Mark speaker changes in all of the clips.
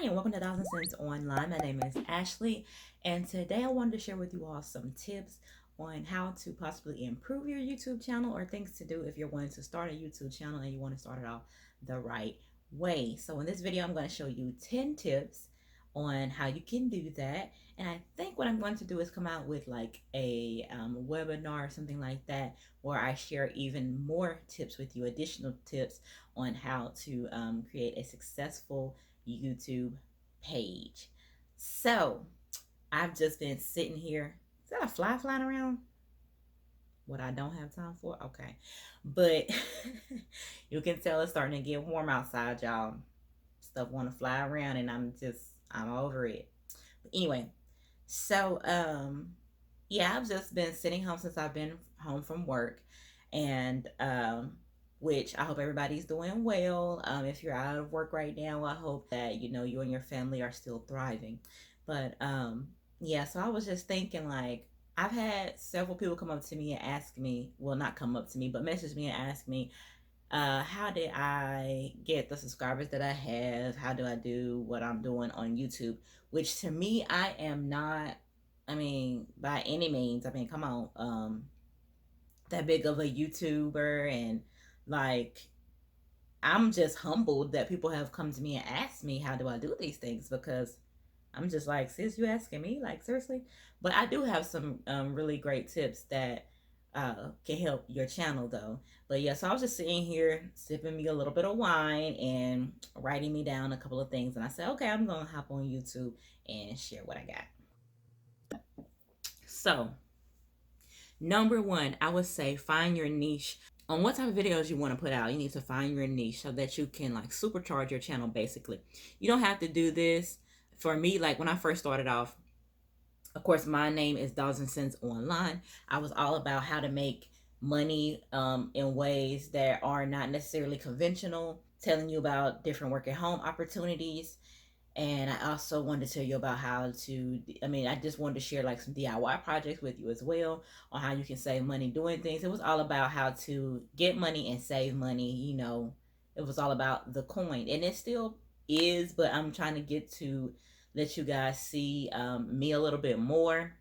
Speaker 1: and welcome to Thousand Cents Online. My name is Ashley, and today I wanted to share with you all some tips on how to possibly improve your YouTube channel or things to do if you're wanting to start a YouTube channel and you want to start it off the right way. So in this video, I'm going to show you 10 tips on how you can do that. And I think what I'm going to do is come out with like a webinar or something like that, where I share even more tips with you, additional tips on how to create a successful YouTube page. So I've just been sitting here. Is that a fly flying around? What I don't have time for? Okay. But you can tell it's starting to get warm outside, y'all. Stuff want to fly around and I'm over it. But anyway, so yeah, I've just been sitting home since I've been home from work, and which I hope everybody's doing well. If you're out of work right now, I hope that you and your family are still thriving. But yeah, so I was just thinking, like, I've had several people come up to me and ask me, well, not come up to me, but message me and ask me, how did I get the subscribers that I have? How do I do what I'm doing on YouTube? Which to me, I am not, I mean, by any means, I mean, come on, that big of a YouTuber. And like, I'm just humbled that people have come to me and asked me, how do I do these things? Because I'm just like, sis, you asking me? Like, seriously? But I do have some really great tips that can help your channel, though. But yeah, so I was just sitting here sipping me a little bit of wine and writing me down a couple of things. And I said, okay, I'm going to hop on YouTube and share what I got. So, number one, I would say find your niche. On what type of videos you want to put out, you need to find your niche so that you can like supercharge your channel. Basically, you don't have to do this. For me, like when I first started off, of course, my name is Thousand Cents Online. I was all about how to make money in ways that are not necessarily conventional, telling you about different work at home opportunities. And I also wanted to tell you about how to, I just wanted to share like some DIY projects with you as well on how you can save money doing things. It was all about how to get money and save money. It was all about the coin, and it still is, but I'm trying to get to let you guys see me a little bit more,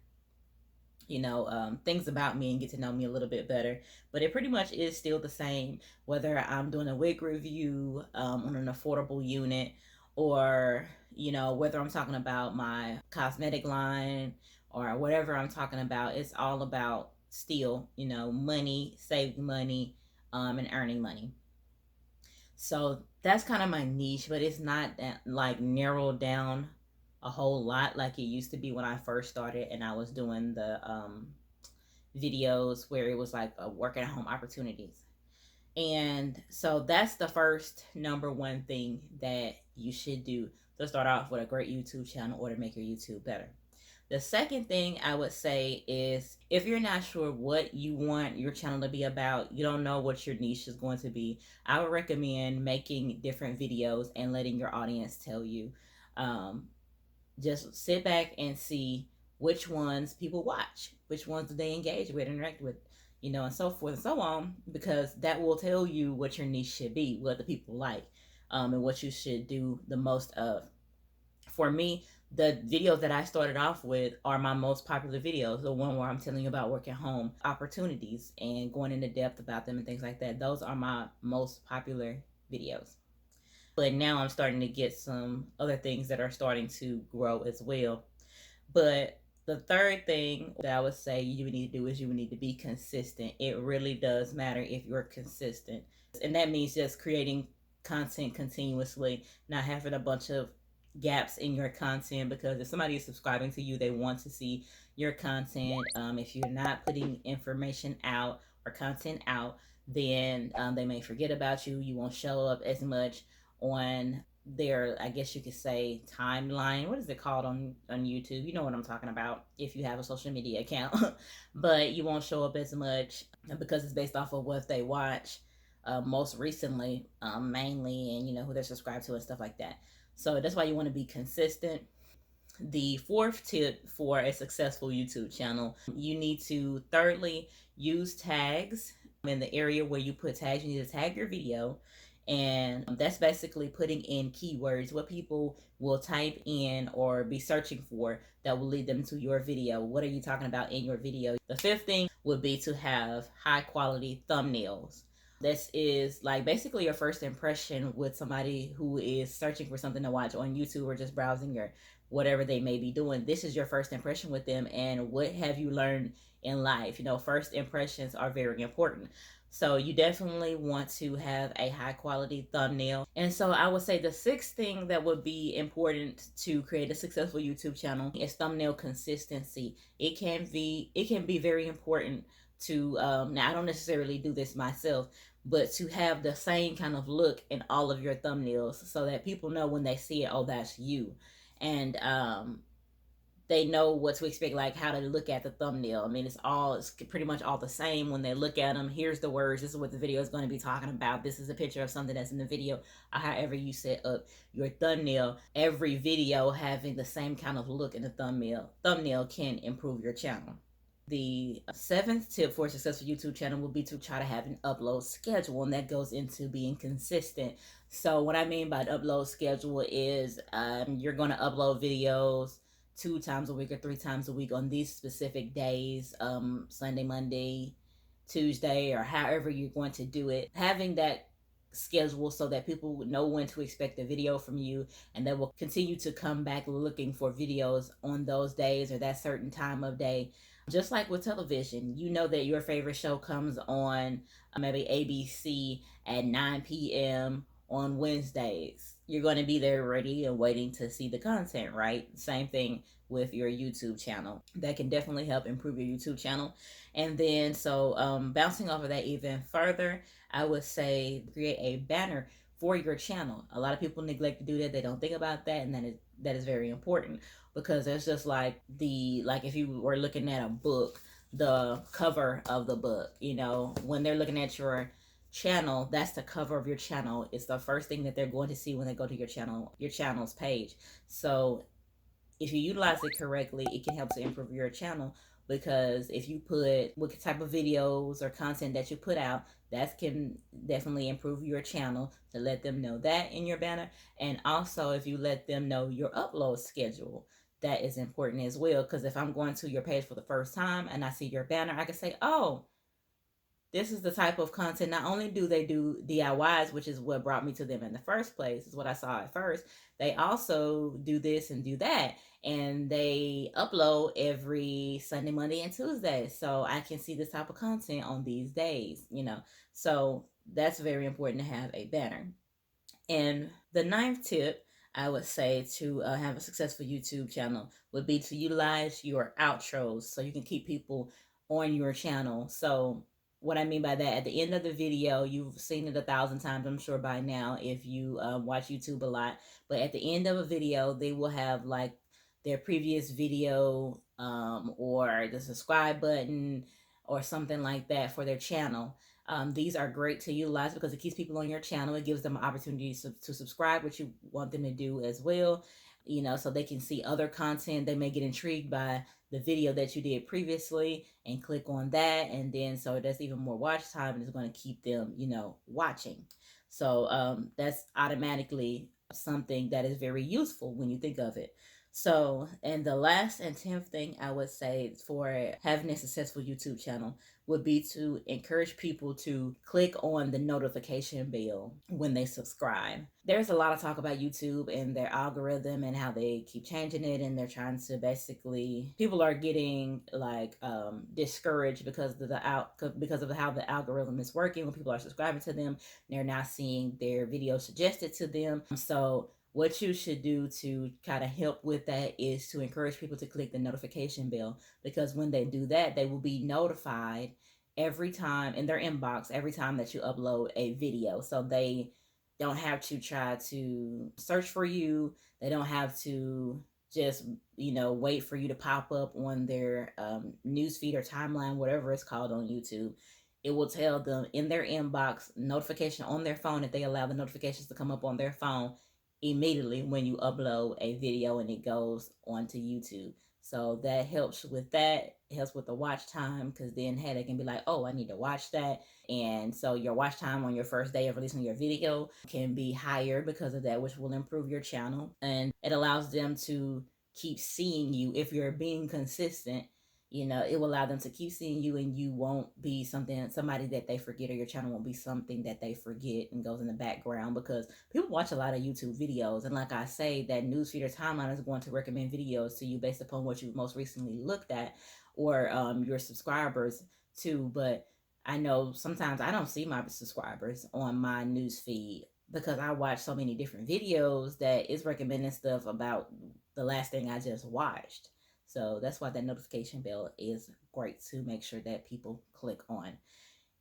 Speaker 1: things about me and get to know me a little bit better. But it pretty much is still the same, whether I'm doing a wig review on an affordable unit, or whether I'm talking about my cosmetic line or whatever I'm talking about. It's all about still money, saving money, and earning money. So that's kind of my niche, but it's not that like narrowed down a whole lot like it used to be when I first started and I was doing the videos where it was like a work at home opportunities. And so that's the first number one thing that you should do to start off with a great YouTube channel or to make your YouTube better. The second thing I would say is, if you're not sure what you want your channel to be about, you don't know what your niche is going to be, I would recommend making different videos and letting your audience tell you. Just sit back and see which ones people watch, which ones do they engage with, interact with, and so forth and so on, because that will tell you what your niche should be, what the people like, and what you should do the most of. For me, the videos that I started off with are my most popular videos. The one where I'm telling you about work at home opportunities and going into depth about them and things like that. Those are my most popular videos. But now I'm starting to get some other things that are starting to grow as well. But the third thing that I would say you need to do is you need to be consistent. It really does matter if you're consistent. And that means just creating content continuously, not having a bunch of gaps in your content, because if somebody is subscribing to you, they want to see your content. If you're not putting information out or content out, then they may forget about you. You won't show up as much on their, I guess you could say, timeline. What is it called on YouTube? You know what I'm talking about if you have a social media account. But you won't show up as much because it's based off of what they watch most recently, mainly, and who they're subscribed to and stuff like that. So that's why you want to be consistent. The fourth tip for a successful YouTube channel, you need to thirdly use tags. In the area where you put tags, you need to tag your video And that's basically putting in keywords, what people will type in or be searching for that will lead them to your video. What are you talking about in your video? The fifth thing would be to have high quality thumbnails. This is like basically your first impression with somebody who is searching for something to watch on YouTube or just browsing your whatever they may be doing. This is your first impression with them, and what have you learned in life? You know, first impressions are very important. So you definitely want to have a high quality thumbnail. And so I would say the sixth thing that would be important to create a successful YouTube channel is thumbnail consistency. It can be very important to now I don't necessarily do this myself, but to have the same kind of look in all of your thumbnails so that people know when they see it, oh, that's you. And they know what to expect, like how to look at the thumbnail. I mean, it's pretty much all the same when they look at them. Here's the words. This is what the video is going to be talking about. This is a picture of something that's in the video. Or however you set up your thumbnail, every video having the same kind of look in the thumbnail can improve your channel. The seventh tip for a successful YouTube channel will be to try to have an upload schedule, and that goes into being consistent. So, what I mean by an upload schedule is you're going to upload videos 2 times a week or 3 times a week on these specific days, Sunday, Monday, Tuesday, or however you're going to do it. Having that schedule so that people know when to expect a video from you, and they will continue to come back looking for videos on those days or that certain time of day. Just like with television, you know that your favorite show comes on maybe ABC at 9 p.m. on Wednesdays. You're going to be there ready and waiting to see the content, right? Same thing with your YouTube channel. That can definitely help improve your YouTube channel. And then, so bouncing off of that even further, I would say create a banner for your channel. A lot of people neglect to do that. They don't think about that, and that is very important, because it's just like if you were looking at a book, the cover of the book, when they're looking at your channel, that's the cover of your channel. It's the first thing that they're going to see when they go to your channel's page. So if you utilize it correctly, it can help to improve your channel, because if you put what type of videos or content that you put out, that can definitely improve your channel, to let them know that in your banner. And also, if you let them know your upload schedule, that is important as well, because if I'm going to your page for the first time and I see your banner, I can say, oh, this is the type of content. Not only do they do DIYs, which is what brought me to them in the first place, is what I saw at first, they also do this and do that. And they upload every Sunday, Monday, and Tuesday. So I can see this type of content on these days. So that's very important to have a banner. And the ninth tip I would say to have a successful YouTube channel would be to utilize your outros so you can keep people on your channel. So, what I mean by that, at the end of the video, you've seen it 1,000 times, I'm sure by now, if you watch YouTube a lot. But at the end of a video, they will have like their previous video or the subscribe button or something like that for their channel. These are great to utilize because it keeps people on your channel. It gives them an opportunity to subscribe, which you want them to do as well. So they can see other content. They may get intrigued by the video that you did previously and click on that. And then, so that's even more watch time, and it's going to keep them, watching. So that's automatically something that is very useful when you think of it. So, and the last and 10th thing I would say for having a successful YouTube channel would be to encourage people to click on the notification bell when they subscribe. There's a lot of talk about YouTube and their algorithm and how they keep changing it, and they're trying to basically, people are getting like discouraged because of how the algorithm is working. When people are subscribing to them, they're not seeing their videos suggested to them. So what you should do to kind of help with that is to encourage people to click the notification bell, because when they do that, they will be notified every time in their inbox, every time that you upload a video. So they don't have to try to search for you. They don't have to just, wait for you to pop up on their newsfeed or timeline, whatever it's called on YouTube. It will tell them in their inbox, notification on their phone, if they allow the notifications to come up on their phone immediately when you upload a video and it goes onto YouTube. So that helps with that. It helps with the watch time because then hey, they can be like, oh, I need to watch that. And so your watch time on your first day of releasing your video can be higher because of that, which will improve your channel. And it allows them to keep seeing you if you're being consistent. It will allow them to keep seeing you, and you won't be somebody that they forget, or your channel won't be something that they forget and goes in the background, because people watch a lot of YouTube videos, and like I say, that newsfeed or timeline is going to recommend videos to you based upon what you most recently looked at, or your subscribers too. But I know sometimes I don't see my subscribers on my news feed because I watch so many different videos that it's recommending stuff about the last thing I just watched. So that's why that notification bell is great to make sure that people click on.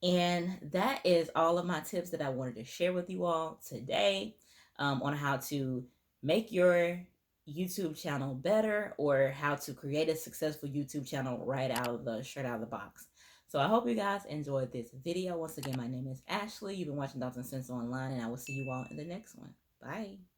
Speaker 1: And that is all of my tips that I wanted to share with you all today, on how to make your YouTube channel better, or how to create a successful YouTube channel straight out of the box. So I hope you guys enjoyed this video. Once again, my name is Ashley. You've been watching Dollars and Cents Online, and I will see you all in the next one. Bye.